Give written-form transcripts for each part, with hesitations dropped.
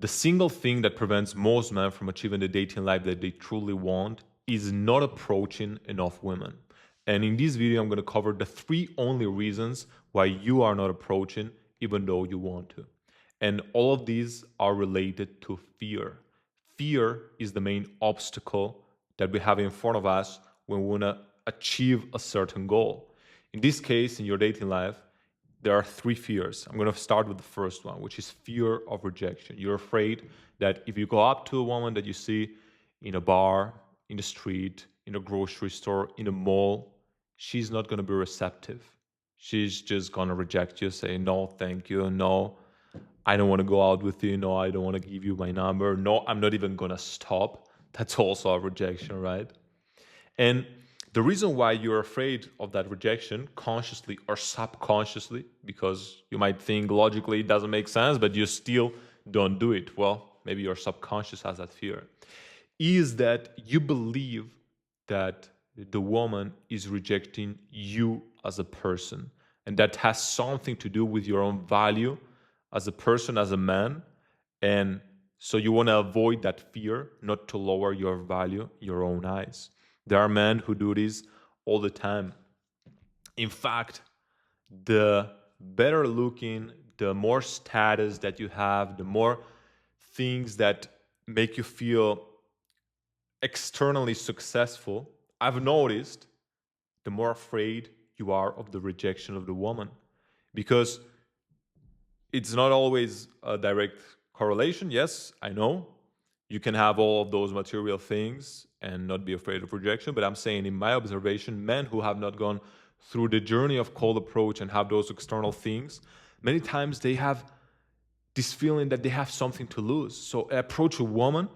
The single thing that prevents most men from achieving the dating life that they truly want is not approaching enough women. And in this video, I'm going to cover the three only reasons why you are not approaching even though you want to. And all of these are related to fear. Fear is the main obstacle that we have in front of us when we want to achieve a certain goal. In this case, in your dating life, there are three fears. I'm going to start with the first one, which is fear of rejection. You're afraid that if you go up to a woman that you see in a bar, in the street, in a grocery store, in a mall, she's not going to be receptive. She's just going to reject you, say, no, thank you. No, I don't want to go out with you. No, I don't want to give you my number. No, I'm not even going to stop. That's also a rejection, right? And the reason why you're afraid of that rejection, consciously or subconsciously, because you might think logically it doesn't make sense, but you still don't do it. Well, maybe your subconscious has that fear, is that you believe that the woman is rejecting you as a person. And that has something to do with your own value as a person, as a man. And so you want to avoid that fear, not to lower your value in your own eyes. There are men who do this all the time. In fact, the better looking, the more status that you have, the more things that make you feel externally successful, I've noticed the more afraid you are of the rejection of the woman. Because it's not always a direct correlation. Yes, I know. You can have all of those material things and not be afraid of rejection. But I'm saying, in my observation, men who have not gone through the journey of cold approach and have those external things, many times they have this feeling that they have something to lose. So I approach a woman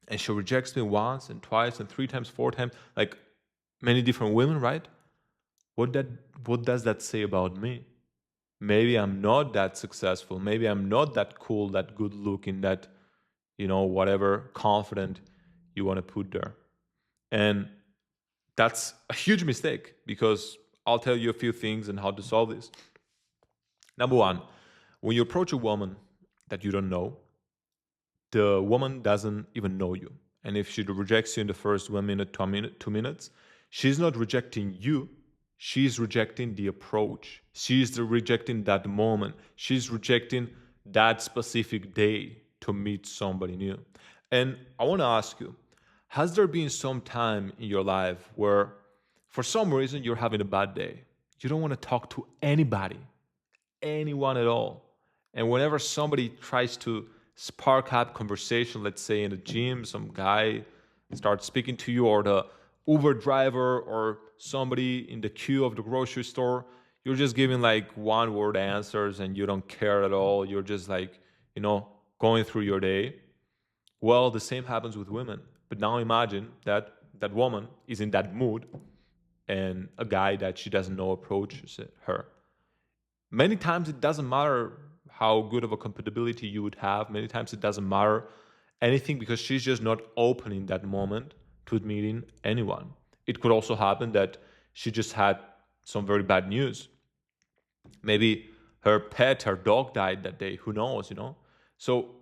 and she rejects me once and twice and three times, four times, like many different women, right? What does that say about me? Maybe I'm not that successful. Maybe I'm not that cool, that good looking, that, whatever confident you want to put there. And that's a huge mistake, because I'll tell you a few things and how to solve this. Number one, when you approach a woman that you don't know, the woman doesn't even know you. And if she rejects you in the first 1 minute, 2 minutes, she's not rejecting you. She's rejecting the approach. She's rejecting that moment. She's rejecting that specific day to meet somebody new. And I want to ask you, has there been some time in your life where for some reason you're having a bad day? You don't want to talk to anybody, anyone at all. And whenever somebody tries to spark up conversation, let's say in the gym, some guy starts speaking to you, or the Uber driver, or somebody in the queue of the grocery store, you're just giving like one word answers and you don't care at all. You're just like, going through your day. Well, the same happens with women. But now imagine that that woman is in that mood and a guy that she doesn't know approaches her. Many times it doesn't matter how good of a compatibility you would have. Many times it doesn't matter anything, because she's just not open in that moment to meeting anyone. It could also happen that she just had some very bad news. Maybe her pet, her dog died that day. Who knows? So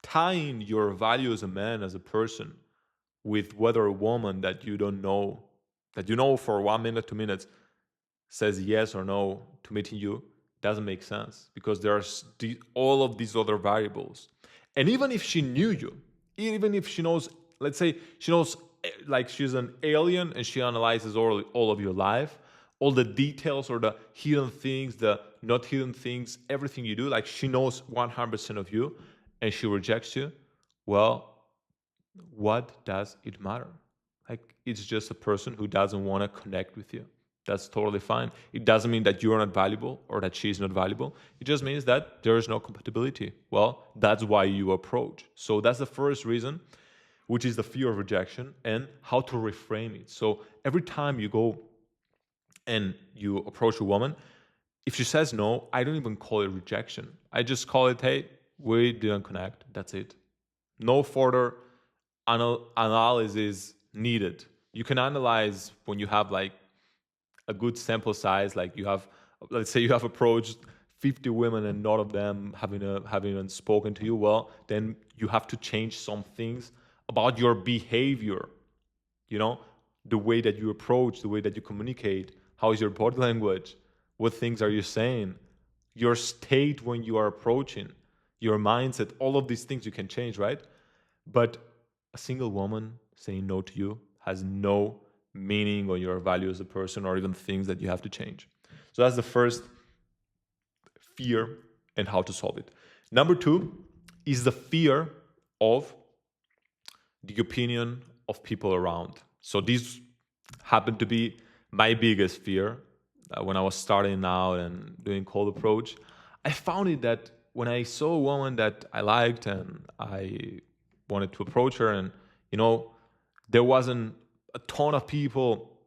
tying your value as a man, as a person, with whether a woman that you don't know, that you know for 1 minute, 2 minutes, says yes or no to meeting you, doesn't make sense, because there's all of these other variables. And even if she knew you, even if she knows, let's say she knows like she's an alien and she analyzes all of your life, all the details or the hidden things, the not hidden things, everything you do, like she knows 100% of you, and she rejects you, well, what does it matter? Like, it's just a person who doesn't want to connect with you. That's totally fine. It doesn't mean that you're not valuable or that she's not valuable. It just means that there is no compatibility. Well, that's why you approach. So that's the first reason, which is the fear of rejection, and how to reframe it. So every time you go and you approach a woman, if she says no, I don't even call it rejection. I just call it, hey, we didn't connect. That's it. No further analysis needed. You can analyze when you have like a good sample size, like you have, let's say you have approached 50 women and none of them having even spoken to you, well, then you have to change some things about your behavior, you know, the way that you approach, the way that you communicate, how is your body language, what things are you saying, your state when you are approaching, your mindset, all of these things you can change, right? But a single woman saying no to you has no meaning on your value as a person or even things that you have to change. So that's the first fear and how to solve it. Number two is the fear of the opinion of people around. So these happen to be my biggest fear when I was starting out and doing cold approach. I found it that when I saw a woman that I liked and I wanted to approach her, and there wasn't a ton of people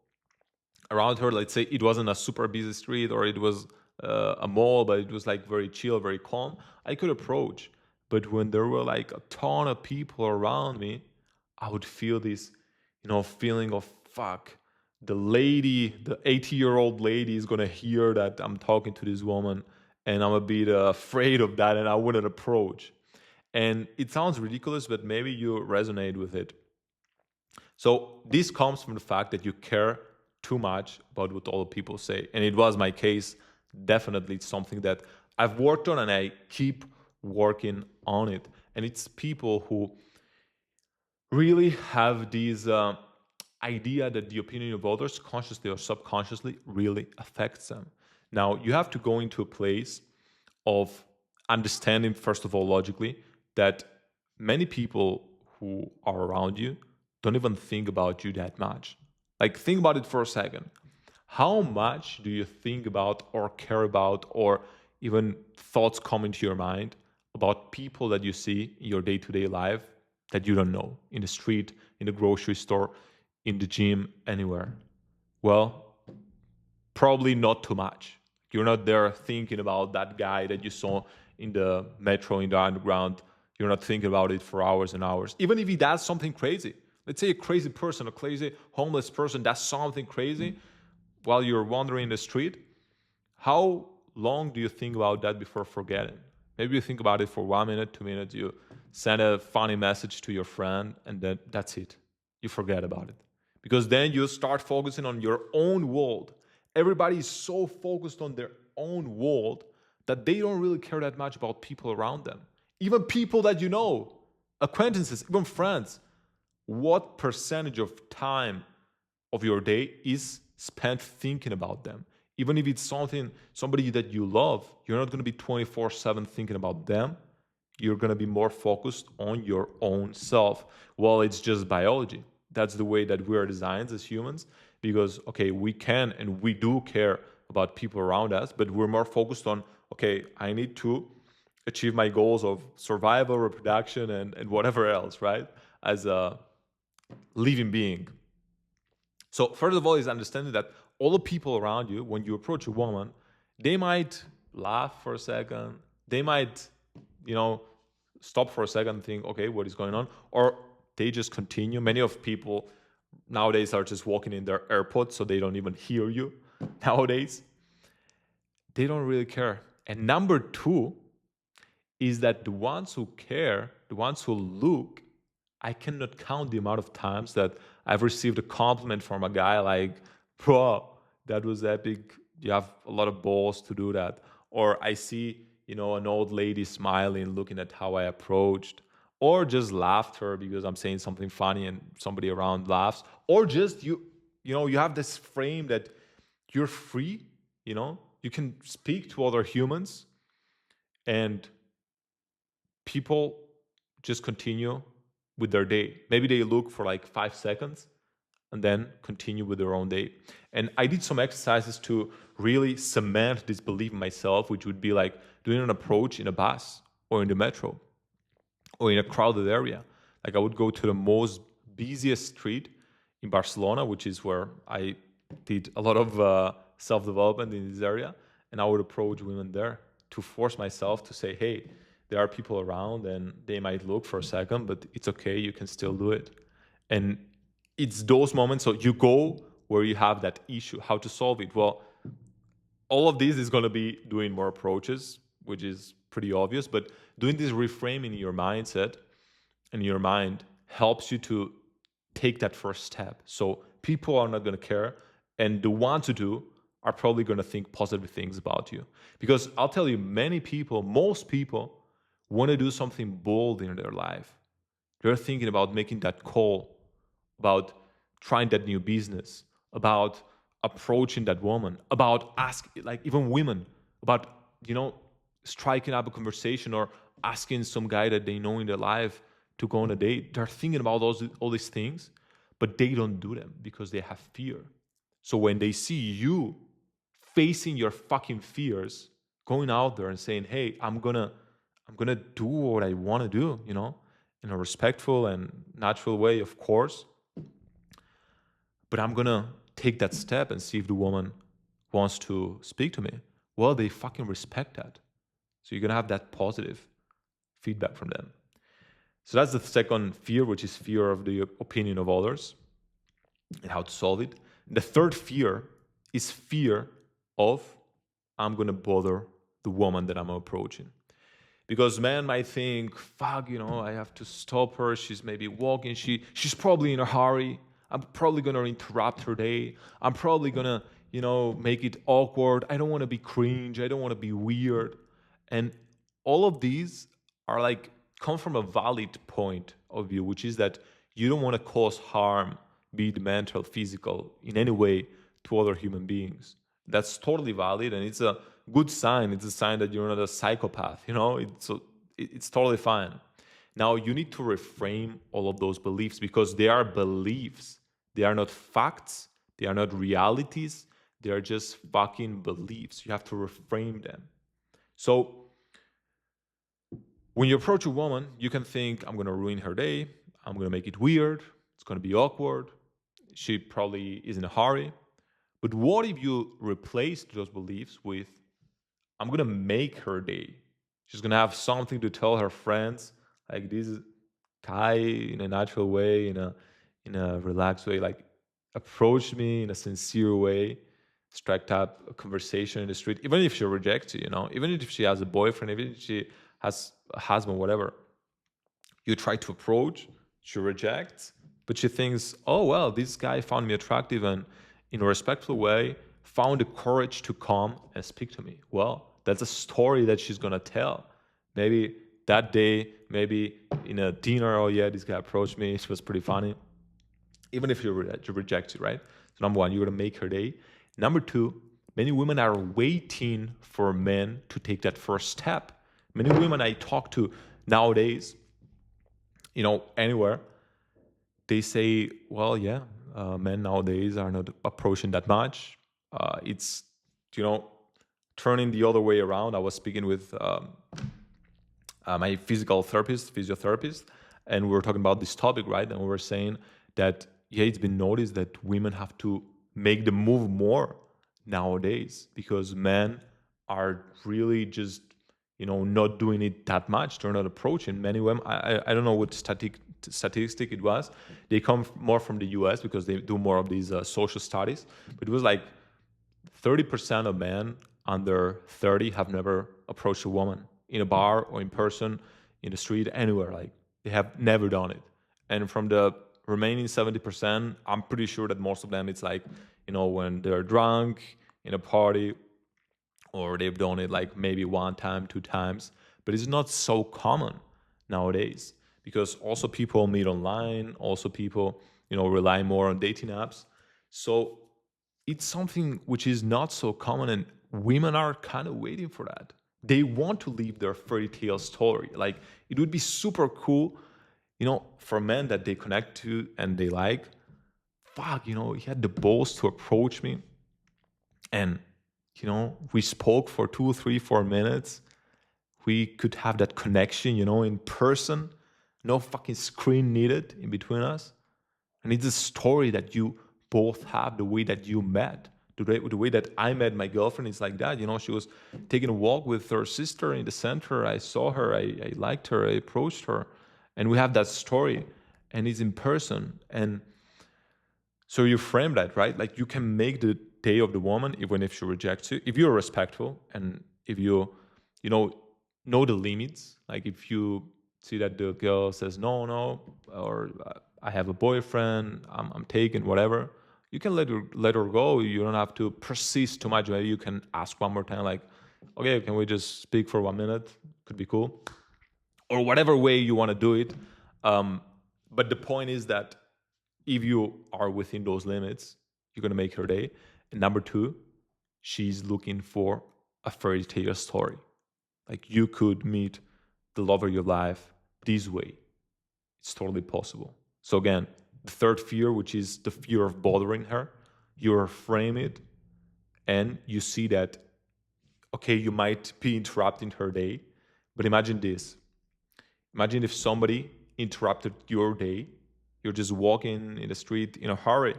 around her. Let's say it wasn't a super busy street or it was a mall, but it was like very chill, very calm. I could approach. But when there were like a ton of people around me, I would feel this, feeling of fuck. The 80-year-old lady is gonna hear that I'm talking to this woman, and I'm a bit afraid of that, and I wouldn't approach. And it sounds ridiculous, but maybe you resonate with it. So this comes from the fact that you care too much about what other people say. And it was my case. Definitely it's something that I've worked on and I keep working on it. And it's people who really have this idea that the opinion of others, consciously or subconsciously, really affects them. Now, you have to go into a place of understanding, first of all, logically, that many people who are around you don't even think about you that much. Like, think about it for a second. How much do you think about or care about, or even thoughts come into your mind about people that you see in your day-to-day life that you don't know, in the street, in the grocery store, in the gym, anywhere? Well, probably not too much. You're not there thinking about that guy that you saw in the metro, in the underground. You're not thinking about it for hours and hours. Even if he does something crazy. Let's say a crazy person, a crazy homeless person does something crazy while you're wandering the street. How long do you think about that before forgetting? Maybe you think about it for 1 minute, 2 minutes, you send a funny message to your friend, and then that's it. You forget about it. Because then you start focusing on your own world. Everybody is so focused on their own world that they don't really care that much about people around them. Even people that you know, acquaintances, even friends. What percentage of time of your day is spent thinking about them? Even if it's somebody that you love, you're not going to be 24/7 thinking about them. You're going to be more focused on your own self. Well, it's just biology. That's the way that we are designed as humans, because, okay, we can and we do care about people around us, but we're more focused on, okay, I need to achieve my goals of survival, reproduction, and whatever else, right? As a living being. So first of all is understanding that all the people around you, when you approach a woman, they might laugh for a second. They might, stop for a second and think, okay, what is going on? Or they just continue. Many of people nowadays are just walking in their AirPods, so they don't even hear you nowadays. They don't really care. And number two is that the ones who care, the ones who look, I cannot count the amount of times that I've received a compliment from a guy like, bro, that was epic. You have a lot of balls to do that. Or I see, an old lady smiling, looking at how I approached. Or just laughter because I'm saying something funny and somebody around laughs. Or just you have this frame that you're free, you can speak to other humans, and people just continue with their day. Maybe they look for like 5 seconds and then continue with their own day. And I did some exercises to really cement this belief in myself, which would be like doing an approach in a bus or in the metro or in a crowded area. Like I would go to the most busiest street in Barcelona, which is where I did a lot of self-development in this area. And I would approach women there to force myself to say, hey, there are people around and they might look for a second, but it's okay, you can still do it. And it's those moments, so you go where you have that issue, how to solve it. Well, all of this is going to be doing more approaches, which is pretty obvious, but doing this reframing in your mindset and your mind helps you to take that first step. So people are not going to care, and the ones who do are probably going to think positive things about you. Because I'll tell you, many people, most people want to do something bold in their life. They're thinking about making that call, about trying that new business, about approaching that woman, about asking, like even women, about, striking up a conversation or asking some guy that they know in their life to go on a date. They're thinking about all these things, but they don't do them because they have fear. So when they see you facing your fucking fears, going out there and saying, "Hey, I'm gonna do what I want to do," in a respectful and natural way, of course, but I'm gonna take that step and see if the woman wants to speak to me. Well, they fucking respect that. So you're gonna have that positive feedback from them. So that's the second fear, which is fear of the opinion of others and how to solve it. The third fear is fear of I'm gonna bother the woman that I'm approaching. Because men might think, fuck, I have to stop her. She's maybe walking. She's probably in a hurry. I'm probably gonna interrupt her day. I'm probably gonna, make it awkward. I don't want to be cringe. I don't want to be weird. And all of these are like come from a valid point of view, which is that you don't want to cause harm, be it mental, physical, in any way to other human beings. That's totally valid, and it's a good sign. It's a sign that you're not a psychopath. It's totally fine. Now you need to reframe all of those beliefs because they are beliefs. They are not facts. They are not realities. They are just fucking beliefs. You have to reframe them. So when you approach a woman, you can think, I'm going to ruin her day. I'm going to make it weird. It's going to be awkward. She probably is in a hurry. But what if you replace those beliefs with, I'm going to make her day. She's going to have something to tell her friends, like this guy in a natural way, in a relaxed way, like approach me in a sincere way, strike up a conversation in the street, even if she rejects you, even if she has a boyfriend, even if she has a husband, whatever. You try to approach, she rejects, but she thinks, oh, well, this guy found me attractive and in a respectful way found the courage to come and speak to me. Well, that's a story that she's going to tell. Maybe that day, maybe in a dinner, oh yeah, this guy approached me. It was pretty funny. Even if you reject it, right? So number one, you're going to make her day. Number two, many women are waiting for men to take that first step. Many women I talk to nowadays, anywhere, they say, well, yeah, men nowadays are not approaching that much. It's, turning the other way around. I was speaking with my physiotherapist, and we were talking about this topic, right? And we were saying that, yeah, it's been noticed that women have to make the move more nowadays because men are really just, not doing it that much. They're not approaching. Many women, I don't know what statistic it was. They come more from the US because they do more of these social studies. But it was like 30% of men under 30 have never approached a woman in a bar or in person, in the street, anywhere. Like they have never done it. And from the remaining 70%, I'm pretty sure that most of them, it's like, when they're drunk in a party, or they've done it like maybe one time, two times, but it's not so common nowadays because also people meet online, also people, rely more on dating apps. So it's something which is not so common, and women are kind of waiting for that. They want to live their fairy tale story. Like it would be super cool, for men that they connect to and they like, fuck, he had the balls to approach me and we spoke for 2, 3, 4 minutes. We could have that connection, in person. No fucking screen needed in between us. And it's a story that you both have, the way that you met. The way that I met my girlfriend is like that. She was taking a walk with her sister in the center. I saw her. I liked her. I approached her. And we have that story. And it's in person. And so you frame that, right? Like you can make day of the woman, even if she rejects you, if you're respectful and if you know the limits. Like if you see that the girl says no, or I have a boyfriend, I'm taken, whatever, you can let her go. You don't have to persist too much. Maybe you can ask one more time, like, okay, can we just speak for 1 minute? Could be cool, or whatever way you want to do it. But the point is that if you are within those limits, you're gonna make her day. And number two, she's looking for a fairy tale story. Like you could meet the love of your life this way. It's totally possible. So again, the third fear, which is the fear of bothering her, you reframe it and you see that, okay, you might be interrupting her day, but imagine this. Imagine if somebody interrupted your day. You're just walking in the street in a hurry,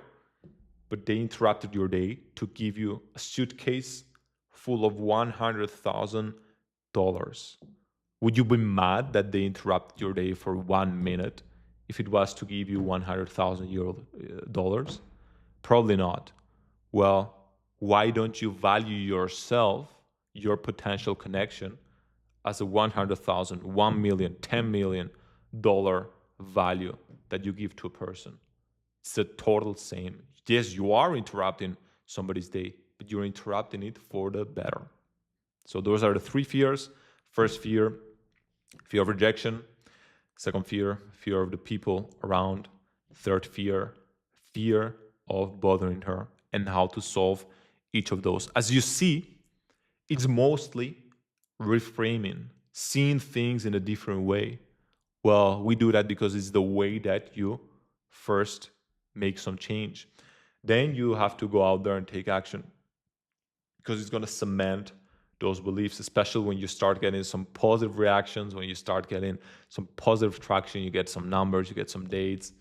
but they interrupted your day to give you a suitcase full of $100,000. Would you be mad that they interrupt your day for 1 minute if it was to give you $100,000? Probably not. Well, why don't you value yourself, your potential connection, as a 100,000, 1 million, $10 million value that you give to a person? It's the total same. Yes, you are interrupting somebody's day, but you're interrupting it for the better. So those are the three fears. First fear, fear of rejection. Second fear, fear of the people around. Third fear, fear of bothering her, and how to solve each of those. As you see, it's mostly reframing, seeing things in a different way. Well, we do that because it's the way that you first make some change. Then you have to go out there and take action, because it's going to cement those beliefs, especially when you start getting some positive reactions, when you start getting some positive traction, you get some numbers, you get some dates.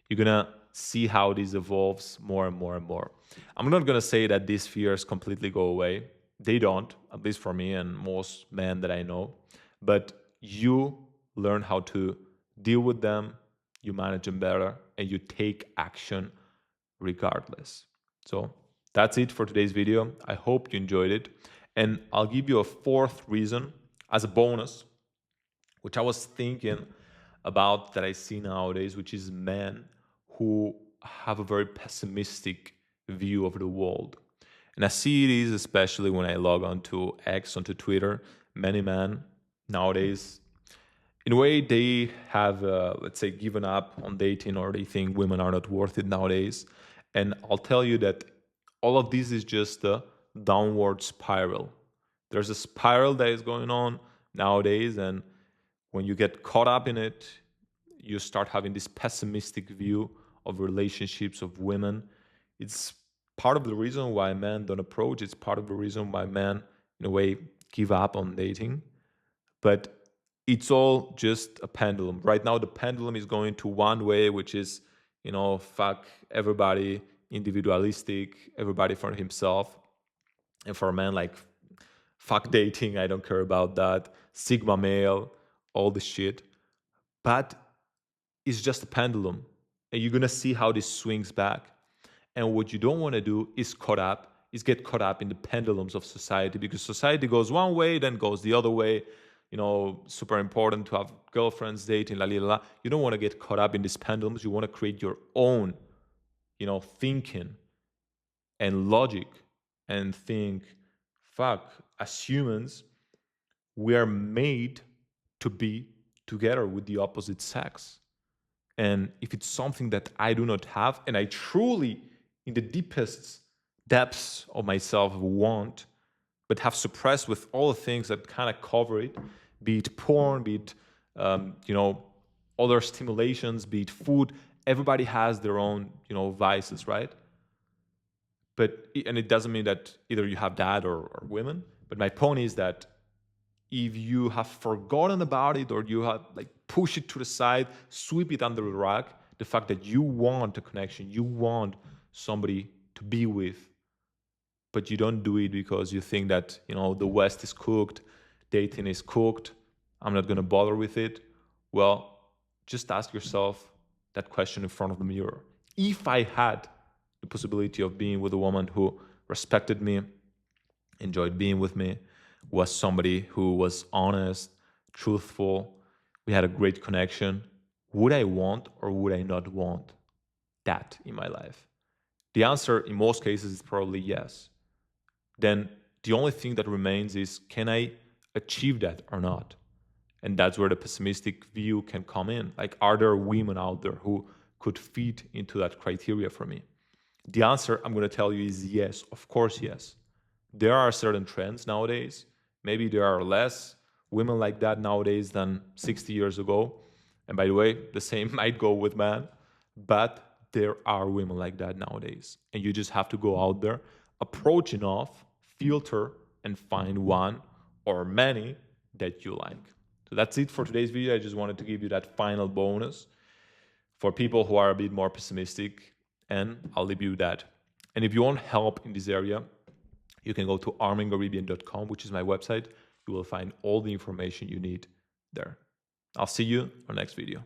You're going to see how this evolves more and more and more. I'm not going to say that these fears completely go away. They don't, at least for me and most men that I know. But you learn how to deal with them, you manage them better, and you take action regardless. So that's it for today's video. I hope you enjoyed it. And I'll give you a fourth reason as a bonus, which I was thinking about that I see nowadays, which is men who have a very pessimistic view of the world. And I see it is especially when I log onto X, onto Twitter. Many men nowadays, in a way, they have, let's say, given up on dating, or they think women are not worth it nowadays. And I'll tell you that all of this is just a downward spiral. There's a spiral that is going on nowadays, and when you get caught up in it, you start having this pessimistic view of relationships, of women. It's part of the reason why men don't approach. It's part of the reason why men, in a way, give up on dating. But it's all just a pendulum. Right now, the pendulum is going to one way, which is, fuck everybody, individualistic, everybody for himself. And for a man, like, fuck dating, I don't care about that, Sigma male, all this shit. But it's just a pendulum. And you're going to see how this swings back. And what you don't want to do is get caught up in the pendulums of society, because society goes one way, then goes the other way. Super important to have girlfriends, dating, la la la. You don't want to get caught up in these pendulums. You want to create your own, thinking and logic, and think, fuck, as humans, we are made to be together with the opposite sex. And if it's something that I do not have, and I truly, in the deepest depths of myself, want, but have suppressed with all the things that kind of cover it, be it porn, be it, other stimulations, be it food. Everybody has their own, vices, right? And it doesn't mean that either you have that or women. But my point is that if you have forgotten about it, or you have push it to the side, sweep it under the rug, the fact that you want a connection, you want somebody to be with, but you don't do it because you think that, the West is cooked, dating is cooked, I'm not going to bother with it. Well, just ask yourself that question in front of the mirror. If I had the possibility of being with a woman who respected me, enjoyed being with me, was somebody who was honest, truthful. We had a great connection. Would I want or would I not want that in my life? The answer in most cases is probably yes. Then the only thing that remains is, can I achieve that or not? And that's where the pessimistic view can come in. Like, are there women out there who could fit into that criteria for me? The answer I'm going to tell you is yes, of course, yes. There are certain trends nowadays. Maybe there are less women like that nowadays than 60 years ago. And by the way, the same might go with men, but there are women like that nowadays. And you just have to go out there, approach enough, filter, and find one or many that you like. So that's it for today's video. I just wanted to give you that final bonus for people who are a bit more pessimistic, and I'll leave you with that. And if you want help in this area, you can go to armingaribian.com, which is my website. You will find all the information you need there. I'll see you on the next video.